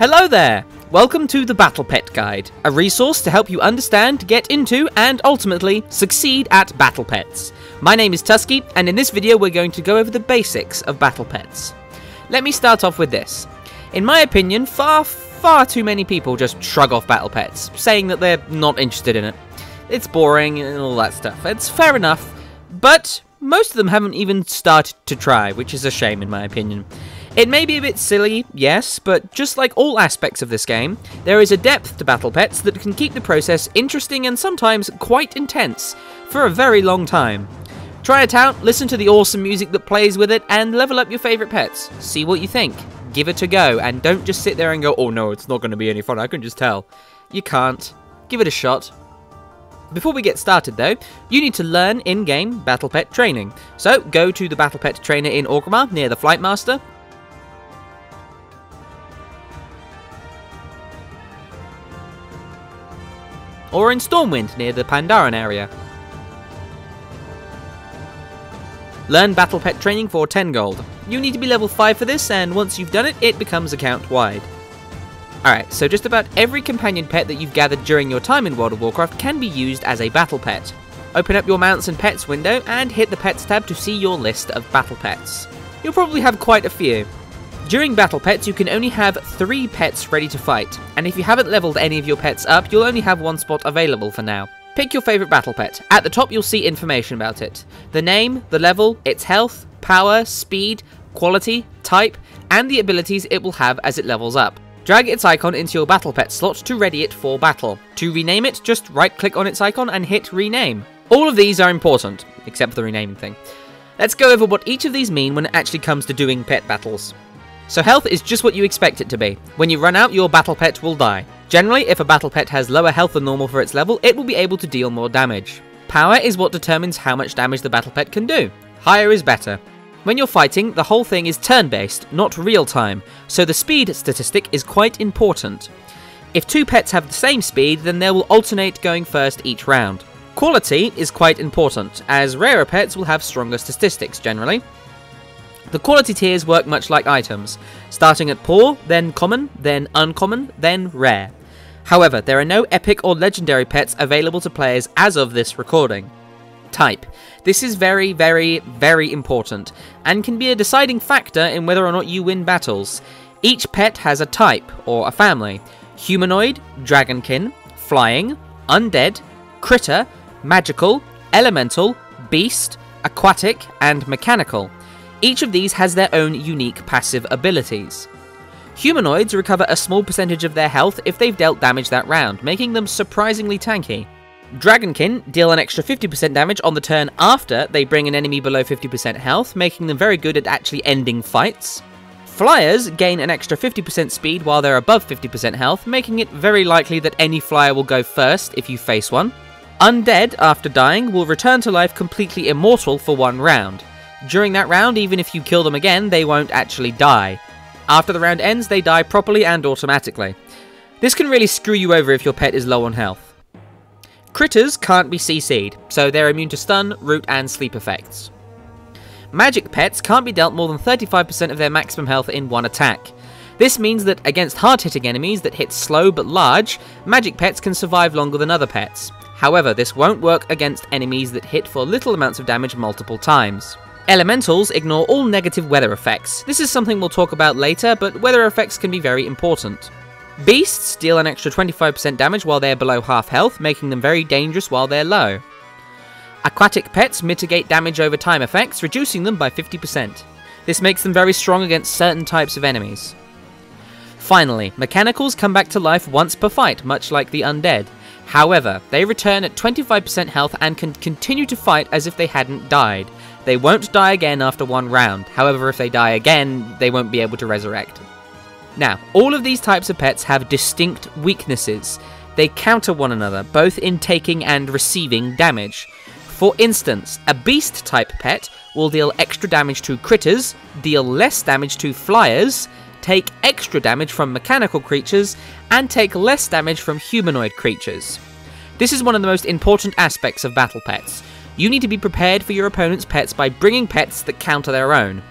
Hello there! Welcome to the Battle Pet Guide, a resource to help you understand, get into, and ultimately succeed at battle pets. My name is Tusky, and in this video we're going to go over the basics of battle pets. Let me start off with this. In my opinion, far too many people just shrug off battle pets, saying that they're not interested in it. It's boring and all that stuff. It's fair enough, but most of them haven't even started to try, which is a shame in my opinion. It may be a bit silly, yes, but just like all aspects of this game, there is a depth to battle pets that can keep the process interesting and sometimes quite intense for a very long time. Try it out, listen to the awesome music that plays with it, and level up your favourite pets. See what you think. Give it a go, and don't just sit there and go, oh no, it's not going to be any fun, I can just tell. You can't. Give it a shot. Before we get started though, you need to learn in-game battle pet training. So, go to the battle pet trainer in Orgrimmar near the Flight Master. Or in Stormwind near the Pandaren area. Learn battle pet training for 10 gold. You need to be level 5 for this, and once you've done it, it becomes account wide. Alright, so just about every companion pet that you've gathered during your time in World of Warcraft can be used as a battle pet. Open up your Mounts and Pets window and hit the Pets tab to see your list of battle pets. You'll probably have quite a few. During battle pets, you can only have 3 pets ready to fight, and if you haven't leveled any of your pets up, you'll only have 1 spot available for now. Pick your favourite battle pet. At the top you'll see information about it. The name, the level, its health, power, speed, quality, type, and the abilities it will have as it levels up. Drag its icon into your battle pet slot to ready it for battle. To rename it, just right click on its icon and hit rename. All of these are important, except for the renaming thing. Let's go over what each of these mean when it actually comes to doing pet battles. So health is just what you expect it to be. When you run out, your battle pet will die. Generally, if a battle pet has lower health than normal for its level, it will be able to deal more damage. Power is what determines how much damage the battle pet can do. Higher is better. When you're fighting, the whole thing is turn-based, not real-time, so the speed statistic is quite important. If 2 pets have the same speed, then they will alternate going first each round. Quality is quite important, as rarer pets will have stronger statistics generally. The quality tiers work much like items, starting at poor, then common, then uncommon, then rare. However, there are no epic or legendary pets available to players as of this recording. Type. This is very important, and can be a deciding factor in whether or not you win battles. Each pet has a type, or a family. Humanoid, dragonkin, flying, undead, critter, magical, elemental, beast, aquatic, and mechanical. Each of these has their own unique passive abilities. Humanoids recover a small percentage of their health if they've dealt damage that round, making them surprisingly tanky. Dragonkin deal an extra 50% damage on the turn after they bring an enemy below 50% health, making them very good at actually ending fights. Flyers gain an extra 50% speed while they're above 50% health, making it very likely that any flyer will go first if you face one. Undead, after dying, will return to life completely immortal for 1 round. During that round, even if you kill them again, they won't actually die. After the round ends, they die properly and automatically. This can really screw you over if your pet is low on health. Critters can't be CC'd, so they're immune to stun, root, and sleep effects. Magic pets can't be dealt more than 35% of their maximum health in 1 attack. This means that against hard-hitting enemies that hit slow but large, magic pets can survive longer than other pets. However, this won't work against enemies that hit for little amounts of damage multiple times. Elementals ignore all negative weather effects. This is something we'll talk about later, but weather effects can be very important. Beasts deal an extra 25% damage while they're below half health, making them very dangerous while they're low. Aquatic pets mitigate damage over time effects, reducing them by 50%. This makes them very strong against certain types of enemies. Finally, mechanicals come back to life once per fight, much like the undead. However, they return at 25% health and can continue to fight as if they hadn't died. They won't die again after 1 round, however if they die again, they won't be able to resurrect. Now, all of these types of pets have distinct weaknesses. They counter one another, both in taking and receiving damage. For instance, a beast type pet will deal extra damage to critters, deal less damage to flyers, take extra damage from mechanical creatures, and take less damage from humanoid creatures. This is one of the most important aspects of battle pets. You need to be prepared for your opponent's pets by bringing pets that counter their own.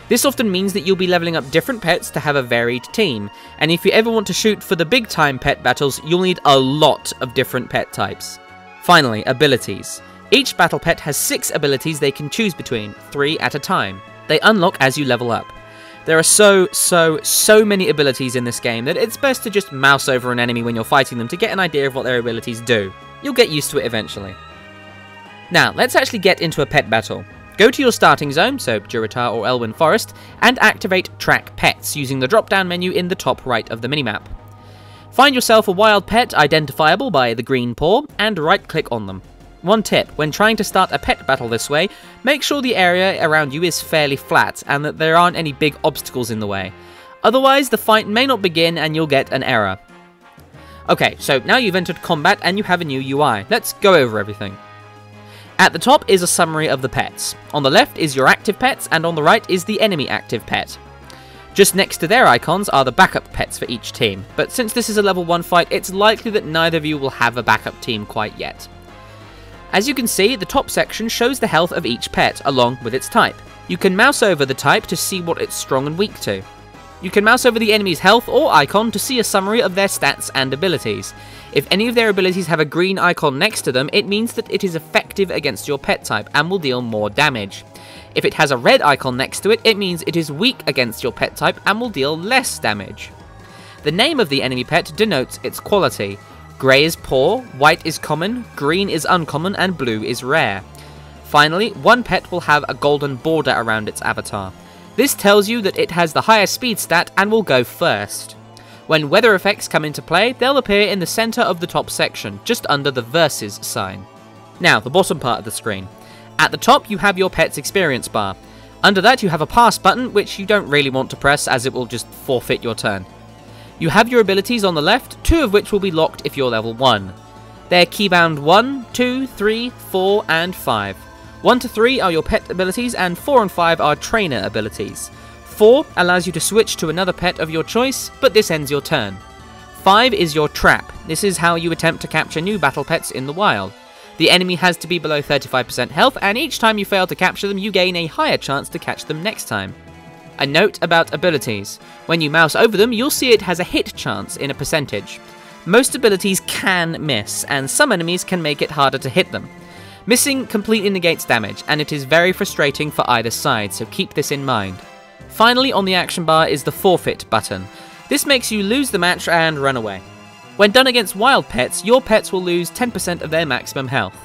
This often means that you'll be leveling up different pets to have a varied team, and if you ever want to shoot for the big time pet battles, you'll need a lot of different pet types. Finally, abilities. Each battle pet has 6 abilities they can choose between, 3 at a time. They unlock as you level up. There are so many abilities in this game that it's best to just mouse over an enemy when you're fighting them to get an idea of what their abilities do. You'll get used to it eventually. Now, let's actually get into a pet battle. Go to your starting zone, so Durotar or Elwyn Forest, and activate Track Pets using the drop-down menu in the top right of the minimap. Find yourself a wild pet identifiable by the green paw, and right-click on them. One tip, when trying to start a pet battle this way, make sure the area around you is fairly flat, and that there aren't any big obstacles in the way. Otherwise, the fight may not begin and you'll get an error. Okay, so now you've entered combat and you have a new UI. Let's go over everything. At the top is a summary of the pets. On the left is your active pets, and on the right is the enemy active pet. Just next to their icons are the backup pets for each team, but since this is a level 1 fight, it's likely that neither of you will have a backup team quite yet. As you can see, the top section shows the health of each pet, along with its type. You can mouse over the type to see what it's strong and weak to. You can mouse over the enemy's health or icon to see a summary of their stats and abilities. If any of their abilities have a green icon next to them, it means that it is effective against your pet type and will deal more damage. If it has a red icon next to it, it means it is weak against your pet type and will deal less damage. The name of the enemy pet denotes its quality. Grey is poor, white is common, green is uncommon, and blue is rare. Finally, one pet will have a golden border around its avatar. This tells you that it has the highest speed stat and will go first. When weather effects come into play, they'll appear in the centre of the top section, just under the Versus sign. Now, the bottom part of the screen. At the top, you have your pet's experience bar. Under that, you have a pass button, which you don't really want to press as it will just forfeit your turn. You have your abilities on the left, 2 of which will be locked if you're level 1. They're keybound 1, 2, 3, 4, and 5. 1 to 3 are your pet abilities, and 4 and 5 are trainer abilities. 4 allows you to switch to another pet of your choice, but this ends your turn. 5 is your trap. This is how you attempt to capture new battle pets in the wild. The enemy has to be below 35% health, and each time you fail to capture them, you gain a higher chance to catch them next time. A note about abilities. When you mouse over them, you'll see it has a hit chance in a percentage. Most abilities can miss, and some enemies can make it harder to hit them. Missing completely negates damage, and it is very frustrating for either side, so keep this in mind. Finally, on the action bar is the forfeit button. This makes you lose the match and run away. When done against wild pets, your pets will lose 10% of their maximum health.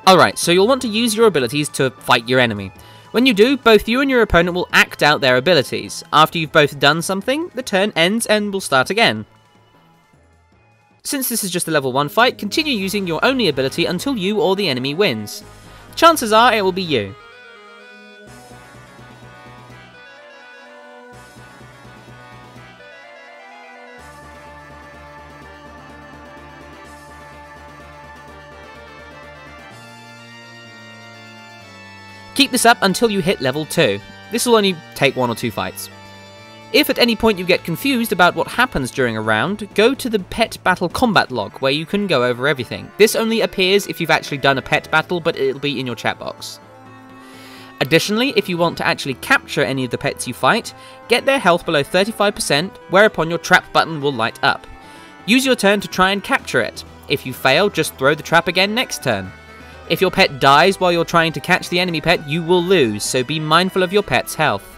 Alright, so you'll want to use your abilities to fight your enemy. When you do, both you and your opponent will act out their abilities. After you've both done something, the turn ends and will start again. Since this is just a level 1 fight, continue using your only ability until you or the enemy wins. Chances are it will be you. Keep this up until you hit level 2. This will only take 1 or 2 fights. If at any point you get confused about what happens during a round, go to the Pet Battle Combat Log where you can go over everything. This only appears if you've actually done a pet battle, but it'll be in your chat box. Additionally, if you want to actually capture any of the pets you fight, get their health below 35%, whereupon your trap button will light up. Use your turn to try and capture it. If you fail, just throw the trap again next turn. If your pet dies while you're trying to catch the enemy pet, you will lose, so be mindful of your pet's health.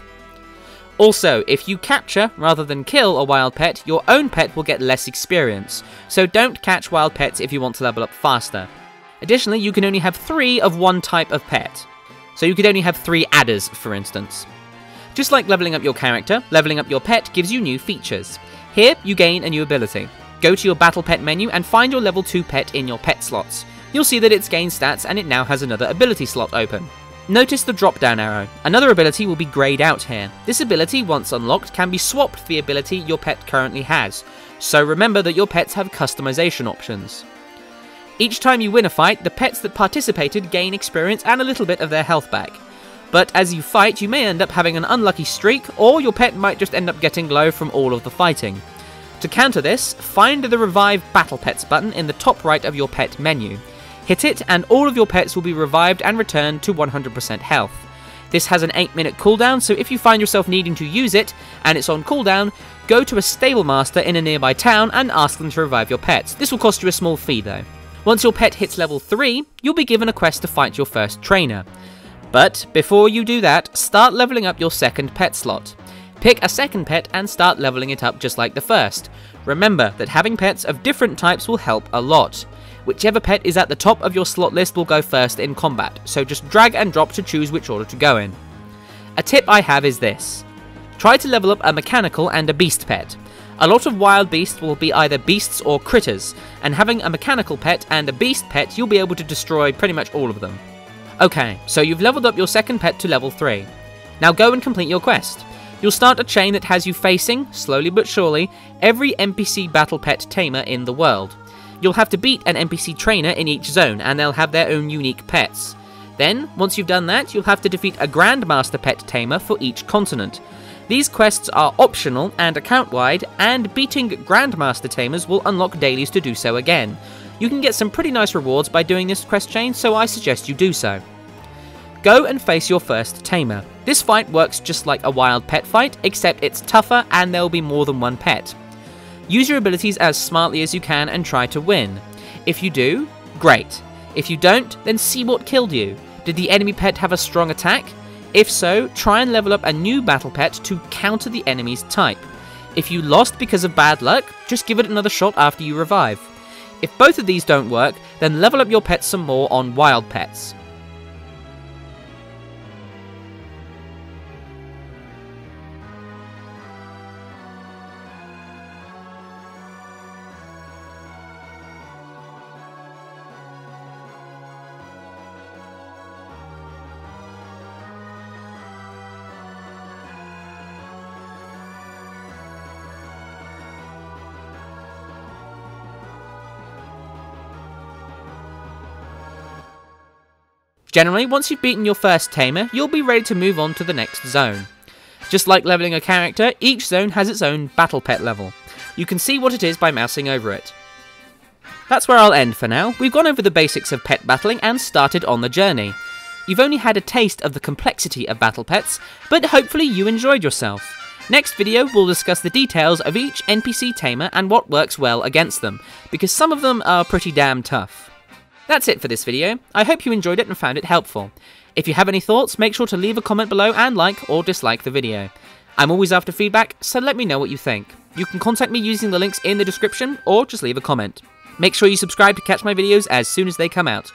Also, if you capture, rather than kill, a wild pet, your own pet will get less experience, so don't catch wild pets if you want to level up faster. Additionally, you can only have 3 of one type of pet, so you could only have 3 adders, for instance. Just like leveling up your character, leveling up your pet gives you new features. Here, you gain a new ability. Go to your Battle Pet menu and find your level 2 pet in your pet slots. You'll see that it's gained stats and it now has another ability slot open. Notice the drop down arrow. Another ability will be greyed out here. This ability, once unlocked, can be swapped for the ability your pet currently has, so remember that your pets have customization options. Each time you win a fight, the pets that participated gain experience and a little bit of their health back. But as you fight, you may end up having an unlucky streak, or your pet might just end up getting low from all of the fighting. To counter this, find the Revive Battle Pets button in the top right of your pet menu. Hit it, and all of your pets will be revived and returned to 100% health. This has an 8-minute cooldown, so if you find yourself needing to use it, and it's on cooldown, go to a stable master in a nearby town and ask them to revive your pets. This will cost you a small fee though. Once your pet hits level 3, you'll be given a quest to fight your first trainer. But before you do that, start leveling up your second pet slot. Pick a second pet and start leveling it up just like the first. Remember that having pets of different types will help a lot. Whichever pet is at the top of your slot list will go first in combat, so just drag and drop to choose which order to go in. A tip I have is this. Try to level up a mechanical and a beast pet. A lot of wild beasts will be either beasts or critters, and having a mechanical pet and a beast pet you'll be able to destroy pretty much all of them. Okay, so you've leveled up your second pet to level 3. Now go and complete your quest. You'll start a chain that has you facing, slowly but surely, every NPC battle pet tamer in the world. You'll have to beat an NPC trainer in each zone, and they'll have their own unique pets. Then, once you've done that, you'll have to defeat a Grandmaster pet tamer for each continent. These quests are optional and account-wide, and beating Grandmaster tamers will unlock dailies to do so again. You can get some pretty nice rewards by doing this quest chain, so I suggest you do so. Go and face your first tamer. This fight works just like a wild pet fight, except it's tougher and there will be more than one pet. Use your abilities as smartly as you can and try to win. If you do, great. If you don't, then see what killed you. Did the enemy pet have a strong attack? If so, try and level up a new battle pet to counter the enemy's type. If you lost because of bad luck, just give it another shot after you revive. If both of these don't work, then level up your pets some more on wild pets. Generally, once you've beaten your first tamer, you'll be ready to move on to the next zone. Just like leveling a character, each zone has its own battle pet level. You can see what it is by mousing over it. That's where I'll end for now. We've gone over the basics of pet battling and started on the journey. You've only had a taste of the complexity of battle pets, but hopefully you enjoyed yourself. Next video, we'll discuss the details of each NPC tamer and what works well against them, because some of them are pretty damn tough. That's it for this video. I hope you enjoyed it and found it helpful. If you have any thoughts, make sure to leave a comment below and like or dislike the video. I'm always after feedback, so let me know what you think. You can contact me using the links in the description, or just leave a comment. Make sure you subscribe to catch my videos as soon as they come out.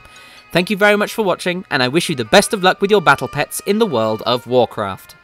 Thank you very much for watching, and I wish you the best of luck with your battle pets in the world of Warcraft.